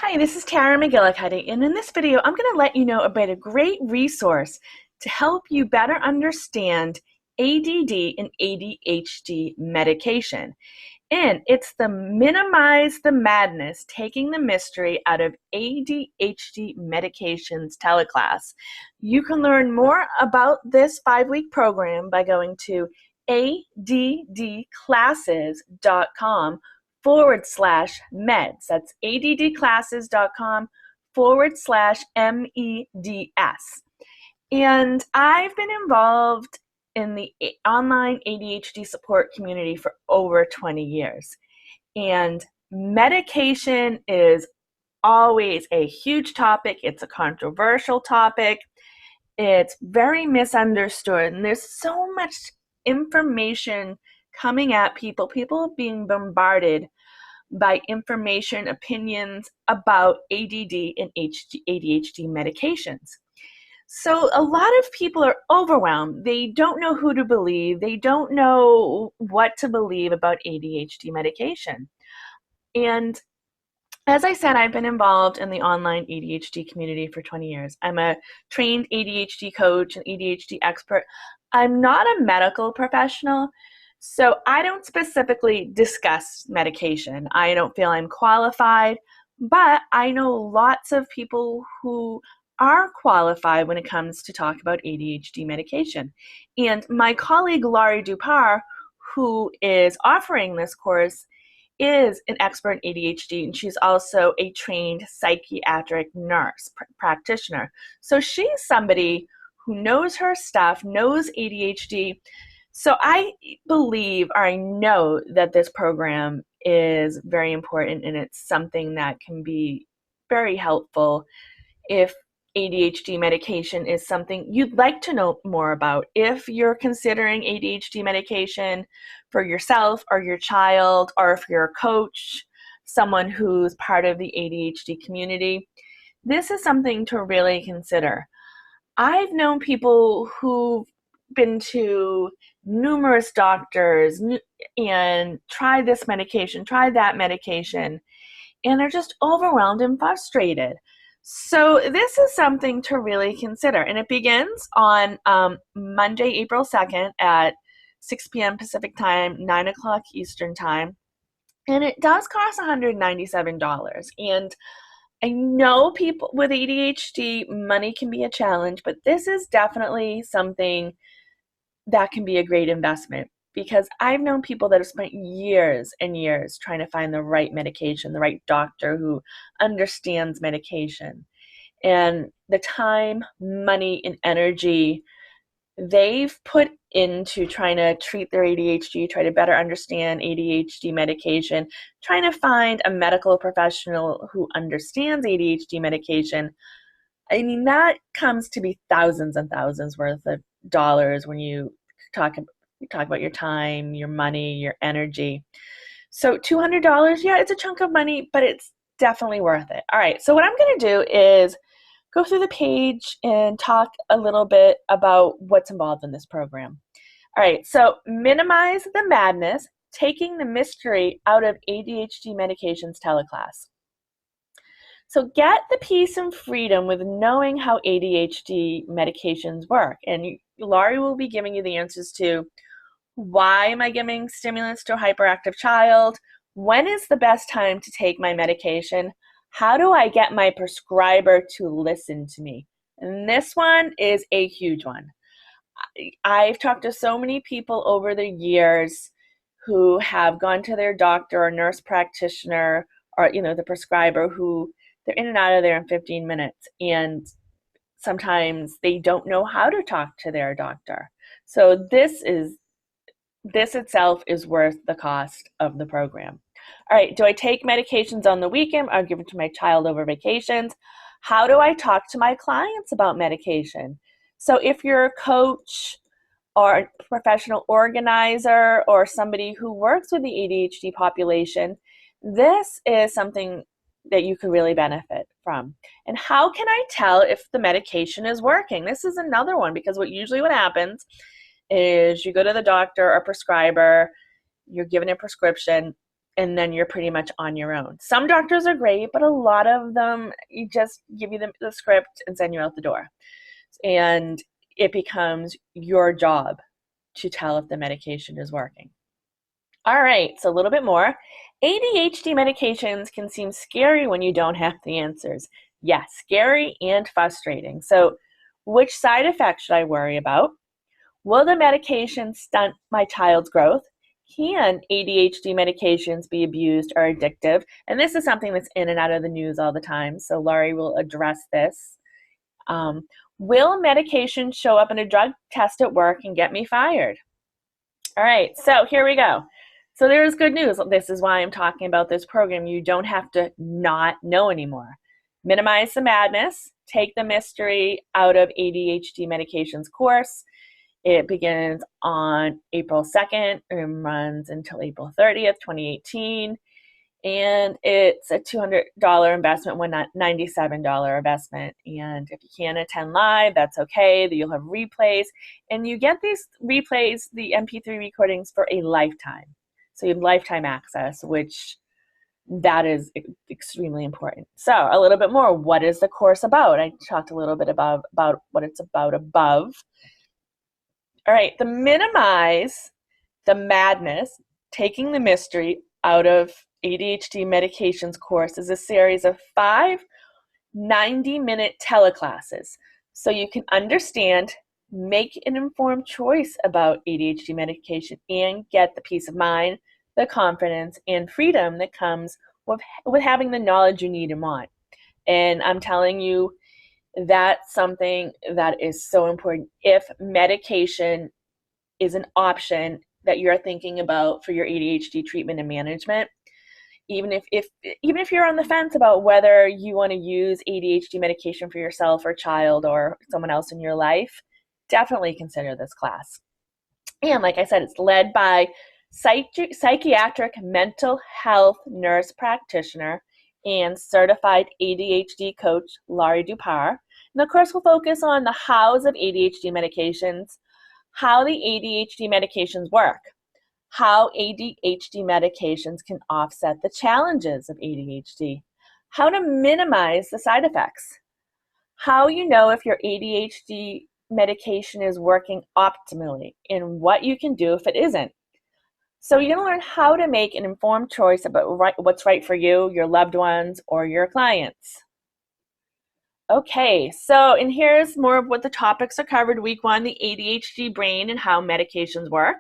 Hi, this is Tara McGillicuddy, and in this video, I'm going to let you know about a great resource to help you better understand ADD and ADHD medication. And it's the Minimize the Madness, Taking the Mystery Out of ADHD Medications teleclass. You can learn more about this 5-week program by going to addclasses.com/meds. That's addclasses.com/MEDS. And I've been involved in the online ADHD support community for over 20 years. And medication is always a huge topic. It's a controversial topic. It's very misunderstood. And there's so much information coming at people. People being bombarded by information, opinions about ADD and ADHD medications. So a lot of people are overwhelmed. They don't know who to believe. They don't know what to believe about ADHD medication. And as I said, I've been involved in the online ADHD community for 20 years. I'm a trained ADHD coach and ADHD expert. I'm not a medical professional, so I don't specifically discuss medication. I don't feel I'm qualified, but I know lots of people who are qualified when it comes to talk about ADHD medication. And my colleague Laurie Dupar, who is offering this course, is an expert in ADHD, and she's also a trained psychiatric nurse practitioner. So she's somebody who knows her stuff, knows ADHD. So I believe, or I know, that this program is very important, and it's something that can be very helpful if ADHD medication is something you'd like to know more about. If you're considering ADHD medication for yourself or your child, or if you're a coach, someone who's part of the ADHD community, this is something to really consider. I've known people who've been to numerous doctors and tried this medication, tried that medication, and they're just overwhelmed and frustrated. So this is something to really consider. And it begins on Monday, April 2nd at 6 p.m. Pacific time, 9 o'clock Eastern time. And it does cost $197. And I know people with ADHD, money can be a challenge, but this is definitely something that can be a great investment, because I've known people that have spent years and years trying to find the right medication, the right doctor who understands medication. And the time, money, and energy they've put into trying to treat their ADHD, try to better understand ADHD medication, trying to find a medical professional who understands ADHD medication. I mean, that comes to be thousands and thousands worth of dollars when you talk about your time, your money, your energy. So $200, yeah, it's a chunk of money, but it's definitely worth it. All right, so what I'm going to do is go through the page and talk a little bit about what's involved in this program. All right, so Minimize the Madness, Taking the Mystery Out of ADHD Medications teleclass. So get the peace and freedom with knowing how ADHD medications work. And Laurie will be giving you the answers to: why am I giving stimulants to a hyperactive child? When is the best time to take my medication? How do I get my prescriber to listen to me? And this one is a huge one. I've talked to so many people over the years who have gone to their doctor or nurse practitioner or, the prescriber, who they're in and out of there in 15 minutes. And sometimes they don't know how to talk to their doctor. So this itself is worth the cost of the program. All right, do I take medications on the weekend? I'll give it to my child over vacations. How do I talk to my clients about medication? So if you're a coach or a professional organizer or somebody who works with the ADHD population, this is something that you could really benefit from. And how can I tell if the medication is working? This is another one, because what happens is you go to the doctor or prescriber, you're given a prescription, and then you're pretty much on your own. Some doctors are great, but a lot of them, you just give you the script and send you out the door. And it becomes your job to tell if the medication is working. All right, so a little bit more. ADHD medications can seem scary when you don't have the answers. Yes, scary and frustrating. So, which side effects should I worry about? Will the medication stunt my child's growth? Can ADHD medications be abused or addictive? And this is something that's in and out of the news all the time, so Laurie will address this. Will medication show up in a drug test at work and get me fired? All right, so here we go. So there's good news. This is why I'm talking about this program. You don't have to not know anymore. Minimize the madness. Take the mystery out of ADHD medications course. It begins on April 2nd and runs until April 30th, 2018. And it's a $200 investment, $97 investment. And if you can't attend live, that's okay. You'll have replays. And you get these replays, the MP3 recordings, for a lifetime. So you have lifetime access, which that is extremely important. So a little bit more. What is the course about? I talked a little bit about what it's about above. All right, the minimize the madness, taking the mystery out of ADHD medications course is a series of 5 90-minute teleclasses. So you can understand, make an informed choice about ADHD medication, and get the peace of mind, the confidence, and freedom that comes with having the knowledge you need and want. And I'm telling you, that's something that is so important. If medication is an option that you're thinking about for your ADHD treatment and management, even if you're on the fence about whether you want to use ADHD medication for yourself or child or someone else in your life, definitely consider this class. And like I said, it's led by psychiatric mental health nurse practitioner and certified ADHD coach Laurie Dupar. And the course will focus on the hows of ADHD medications, how the ADHD medications work, how ADHD medications can offset the challenges of ADHD, how to minimize the side effects, how you know if your ADHD medication is working optimally, and what you can do if it isn't. So you're going to learn how to make an informed choice about what's right for you, your loved ones, or your clients. Okay, so and here's more of what the topics are covered. Week 1, the ADHD brain and how medications work.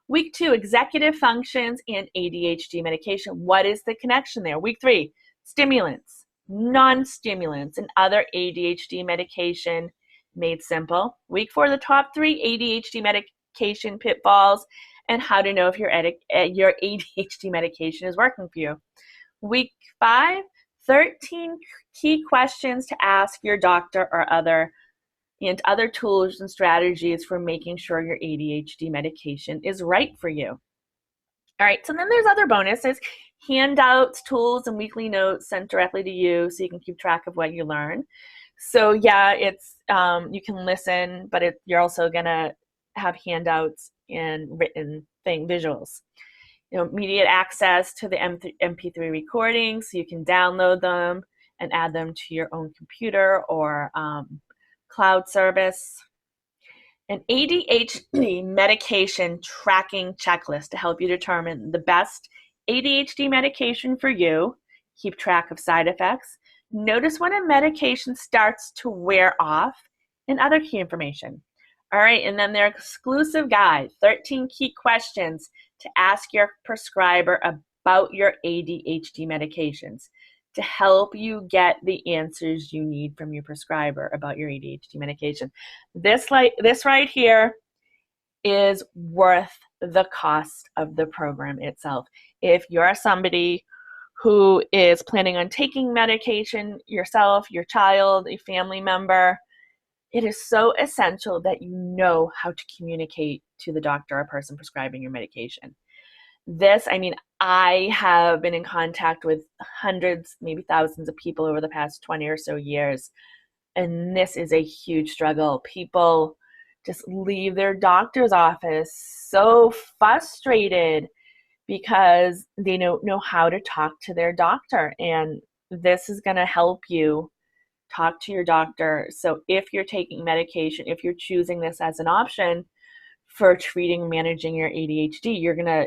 Week 2, executive functions and ADHD medication. What is the connection there? Week 3, stimulants, non-stimulants, and other ADHD medication made simple. Week 4, the top 3 ADHD medication pitfalls and how to know if your ADHD medication is working for you. Week 5, 13 key questions to ask your doctor or other tools and strategies for making sure your ADHD medication is right for you. All right, so then there's other bonuses, handouts, tools, and weekly notes sent directly to you so you can keep track of what you learn. So yeah, it's you can listen, but you're also gonna have handouts and written visuals. Immediate access to the MP3 recordings, so you can download them and add them to your own computer or cloud service. An ADHD medication tracking checklist to help you determine the best ADHD medication for you. Keep track of side effects. Notice when a medication starts to wear off, and other key information. All right, and then their exclusive guide, 13 key questions to ask your prescriber about your ADHD medications to help you get the answers you need from your prescriber about your ADHD medication. This right here is worth the cost of the program itself. If you're somebody who is planning on taking medication yourself, your child, a family member, it is so essential that you know how to communicate to the doctor or person prescribing your medication. I have been in contact with hundreds, maybe thousands of people over the past 20 or so years, and this is a huge struggle. People just leave their doctor's office so frustrated because they know how to talk to their doctor. And this is going to help you talk to your doctor. So if you're taking medication, if you're choosing this as an option for treating and managing your ADHD, you're going to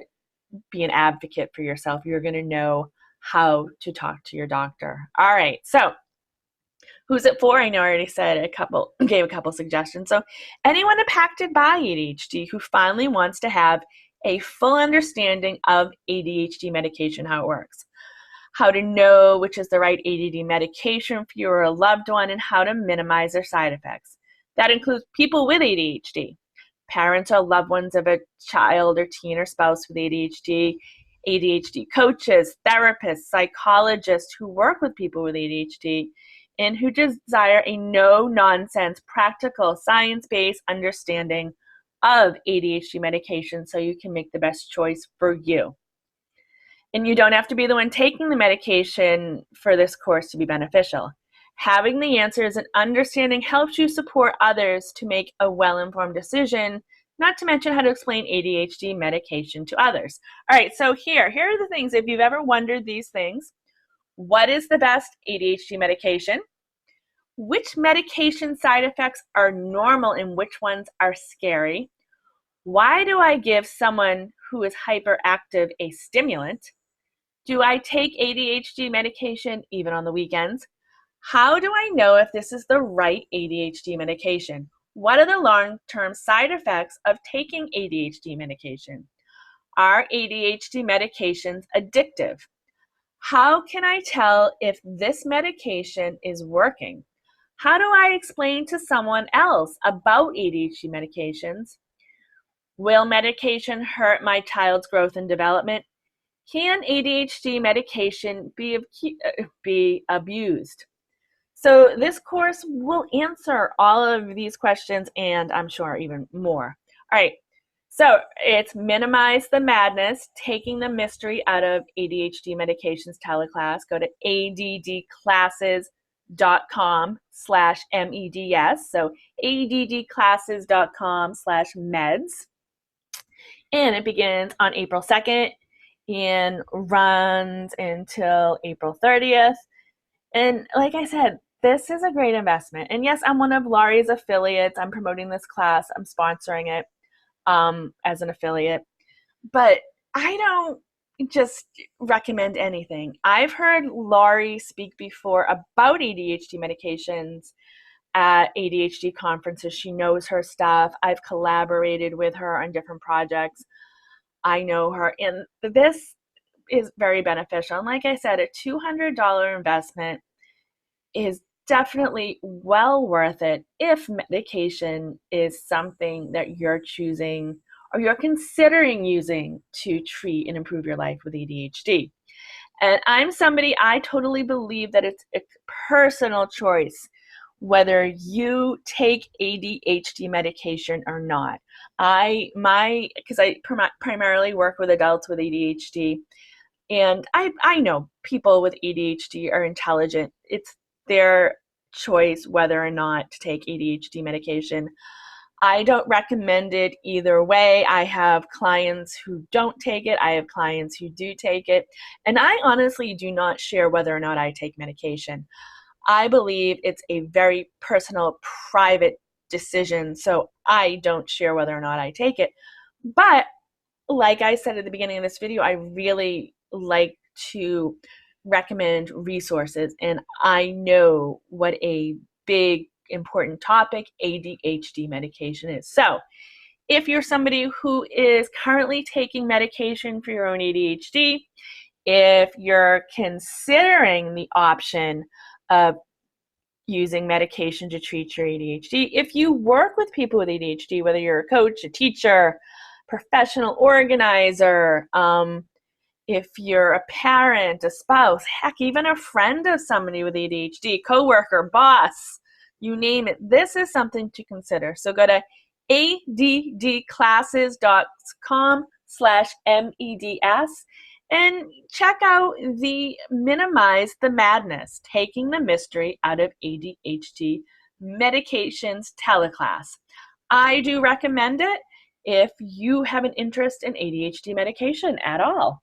be an advocate for yourself. You're going to know how to talk to your doctor. All right. So who's it for? I know I already gave a couple suggestions. So anyone impacted by ADHD who finally wants to have a full understanding of ADHD medication, how it works, how to know which is the right ADD medication for you or a loved one, and how to minimize their side effects. That includes people with ADHD, parents or loved ones of a child or teen or spouse with ADHD, ADHD coaches, therapists, psychologists who work with people with ADHD, and who desire a no-nonsense, practical, science-based understanding of ADHD medication so you can make the best choice for you. And you don't have to be the one taking the medication for this course to be beneficial. Having the answers and understanding helps you support others to make a well-informed decision, not to mention how to explain ADHD medication to others. All right, so here are the things. If you've ever wondered these things, what is the best ADHD medication? Which medication side effects are normal and which ones are scary? Why do I give someone who is hyperactive a stimulant? Do I take ADHD medication even on the weekends? How do I know if this is the right ADHD medication? What are the long-term side effects of taking ADHD medication? Are ADHD medications addictive? How can I tell if this medication is working? How do I explain to someone else about ADHD medications? Will medication hurt my child's growth and development? Can ADHD medication be abused? So this course will answer all of these questions and I'm sure even more. All right, so it's minimize the madness, taking the mystery out of ADHD medications teleclass. Go to addclasses.com/meds. So addclasses.com/meds. And it begins on April 2nd and runs until April 30th. And like I said, this is a great investment. And yes, I'm one of Laurie's affiliates. I'm promoting this class. I'm sponsoring it as an affiliate. But I don't just recommend anything. I've heard Laurie speak before about ADHD medications at ADHD conferences. She knows her stuff. I've collaborated with her on different projects. I know her. And this is very beneficial. And like I said, a $200 investment is definitely well worth it if medication is something that you're choosing or you're considering using to treat and improve your life with ADHD. And I'm somebody, I totally believe that it's a personal choice whether you take ADHD medication or not. Because I primarily work with adults with ADHD, and I know people with ADHD are intelligent. It's their choice whether or not to take ADHD medication. I don't recommend it either way. I have clients who don't take it. I have clients who do take it. And I honestly do not share whether or not I take medication. I believe it's a very personal, private decision. So I don't share whether or not I take it. But like I said at the beginning of this video, I really like to recommend resources. And I know what a big, important topic ADHD medication is. So if you're somebody who is currently taking medication for your own ADHD, if you're considering the option of using medication to treat your ADHD, if you work with people with ADHD, whether you're a coach, a teacher, professional organizer, if you're a parent, a spouse, heck, even a friend of somebody with ADHD, coworker, boss, you name it, this is something to consider. So go to addclasses.com/meds and check out the Minimize the Madness, Taking the Mystery Out of ADHD Medications teleclass. I do recommend it. if you have an interest in ADHD medication at all.